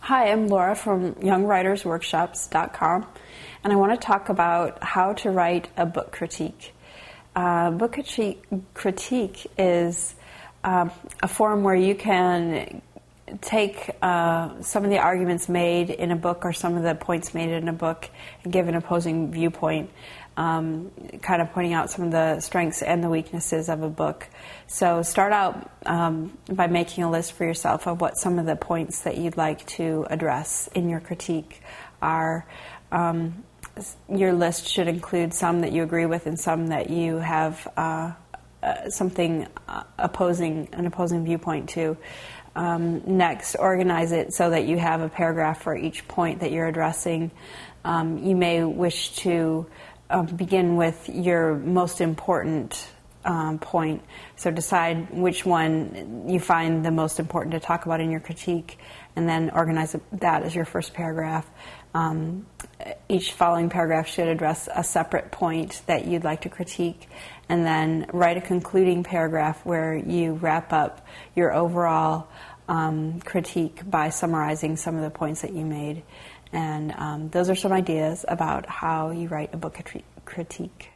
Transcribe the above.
Hi, I'm Laura from YoungWritersWorkshops.com, and I want to talk about how to write a book critique. Critique is a forum where you can take some of the arguments made in a book or some of the points made in a book and give an opposing viewpoint, kind of pointing out some of the strengths and the weaknesses of a book. So start out by making a list for yourself of what some of the points that you'd like to address in your critique are. Your list should include some that you agree with and some that you have an opposing viewpoint to. Next, organize it so that you have a paragraph for each point that you're addressing. You may wish to begin with your most important point. So decide which one you find the most important to talk about in your critique, and then organize that as your first paragraph. Each following paragraph should address a separate point that you'd like to critique, and then write a concluding paragraph where you wrap up your overall critique by summarizing some of the points that you made. And those are some ideas about how you write a book critique.